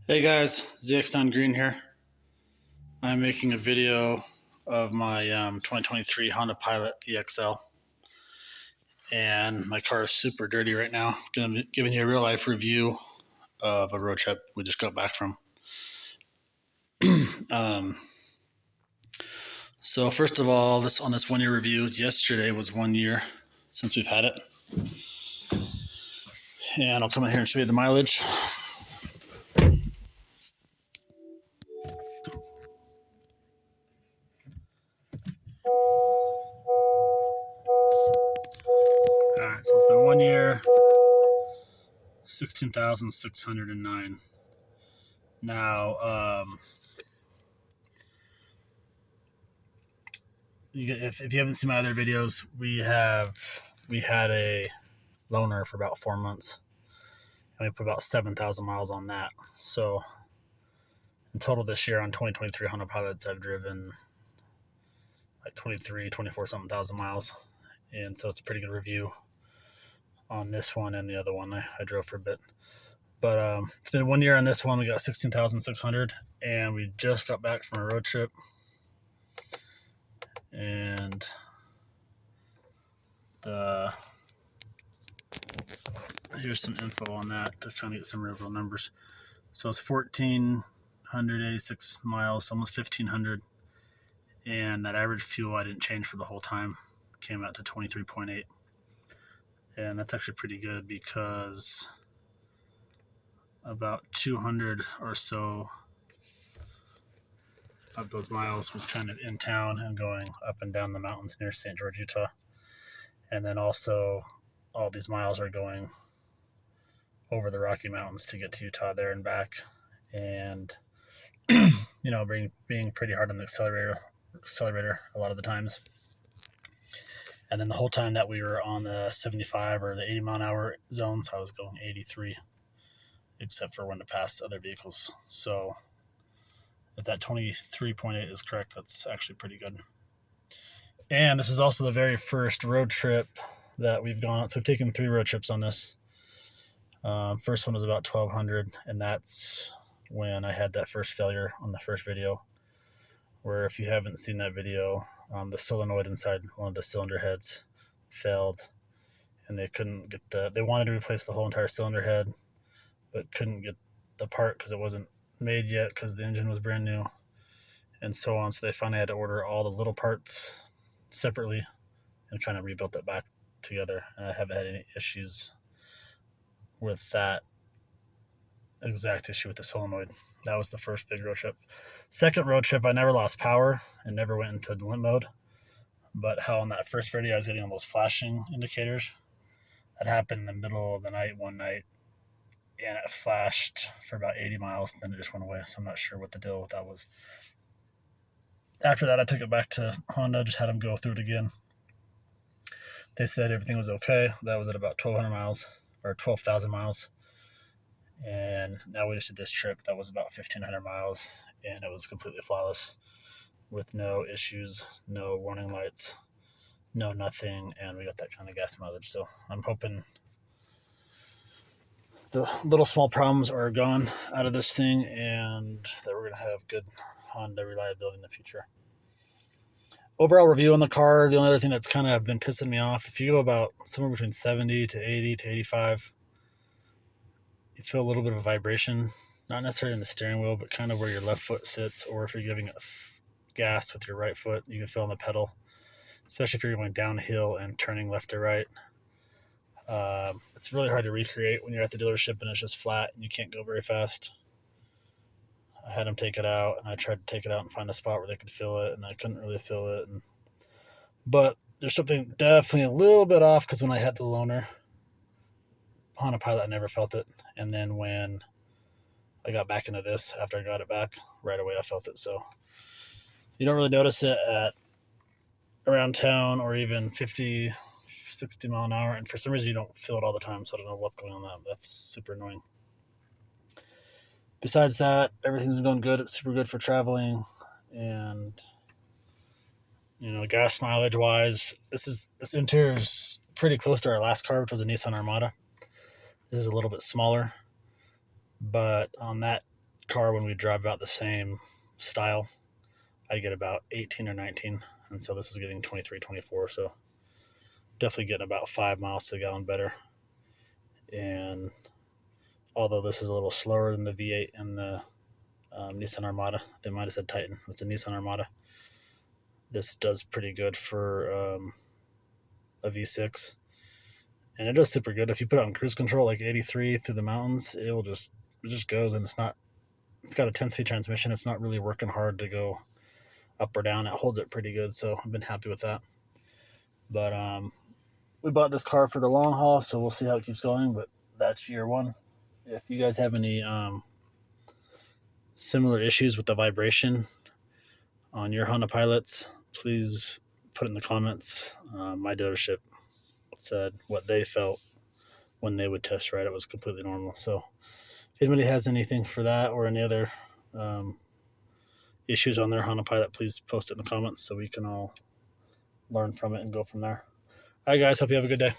Hey guys, ZX9 Green here. I'm making a video of my 2023 Honda Pilot EXL, and my car is super dirty right now. Gonna be giving you a real life review of a road trip we just got back from. um, so first of all, this 1 year review. Yesterday was 1 year since we've had it, and I'll come in here and show you the mileage. All right, so it's been 1 year, 16,609. Now, if you haven't seen my other videos, we had a loaner for about 4 months, and we put about 7,000 miles on that. So in total this year on 2023 Honda Pilots, I've driven like 24 something thousand miles, and so it's a pretty good review on this one and the other one I drove for a bit. But it's been 1 year on this one. We got 16,600, and we just got back from a road trip. And here's some info on that to kind of get some real numbers. So it's 1,486 miles, almost 1,500, and that average fuel I didn't change for the whole time. Came out to 23.8, and that's actually pretty good because about 200 or so of those miles was kind of in town and going up and down the mountains near St. George, Utah. And then also all these miles are going over the Rocky Mountains to get to Utah there and back, and being pretty hard on the accelerator a lot of the times. And then the whole time that we were on the 75 or the 80 mile an hour zones, I was going 83, except for when to pass other vehicles. So if that 23.8 is correct, that's actually pretty good. And this is also the very first road trip that we've gone on. So we've taken 3 road trips on this. First one was about 1,200, and that's when I had that first failure on the first video, where if you haven't seen that video, the solenoid inside one of the cylinder heads failed, and they couldn't get they wanted to replace the whole entire cylinder head, but couldn't get the part because it wasn't made yet because the engine was brand new, and so on. So they finally had to order all the little parts separately and kind of rebuilt it back together. And I haven't had any issues with that exact issue with the solenoid. That was the first big road trip. Second road trip, I never lost power and never went into limp mode. But how on that first video I was getting all those flashing indicators. That happened in the middle of the night one night, and it flashed for about 80 miles, and then it just went away. So I'm not sure what the deal with that was. After that, I took it back to Honda, just had them go through it again. They said everything was okay. That was at about 1,200 miles or 12,000 miles. And now we just did this trip that was about 1,500 miles, and it was completely flawless with no issues, no warning lights, no nothing, and we got that kind of gas mileage. So I'm hoping the little small problems are gone out of this thing and that we're going to have good Honda reliability in the future. Overall review on the car, the only other thing that's kind of been pissing me off, if you go about somewhere between 70 to 80 to 85, you feel a little bit of a vibration, not necessarily in the steering wheel, but kind of where your left foot sits, or if you're giving it gas with your right foot, you can feel on the pedal, especially if you're going downhill and turning left to right. It's really hard to recreate when you're at the dealership and it's just flat and you can't go very fast. I had them take it out, and I tried to take it out and find a spot where they could feel it, and I couldn't really feel it. But there's something definitely a little bit off, because when I had the loaner Honda Pilot, I never felt it. And then when I got back into this, after I got it back, right away I felt it. So you don't really notice it at around town or even 50, 60 mile an hour. And for some reason, you don't feel it all the time. So I don't know what's going on with that. That's super annoying. Besides that, everything's been going good. It's super good for traveling. And, gas mileage wise, this interior is pretty close to our last car, which was a Nissan Armada. This is a little bit smaller, but on that car, when we drive about the same style, I get about 18 or 19. And so this is getting 23, 24. So definitely getting about 5 miles to the gallon better. And although this is a little slower than the V8 and the Nissan Armada, they might have said Titan. It's a Nissan Armada. This does pretty good for a V6. And it does super good. If you put it on cruise control, like 83 through the mountains, it just goes, and it's got a 10-speed transmission. It's not really working hard to go up or down. It holds it pretty good, so I've been happy with that. But we bought this car for the long haul, so we'll see how it keeps going. But that's year one. If you guys have any similar issues with the vibration on your Honda Pilots, please put it in the comments. My dealership said what they felt when they would test ride it was completely normal. So if anybody has anything for that or any other issues on their Honda Pilot, please post it in the comments so we can all learn from it and go from there. All right, guys, hope you have a good day.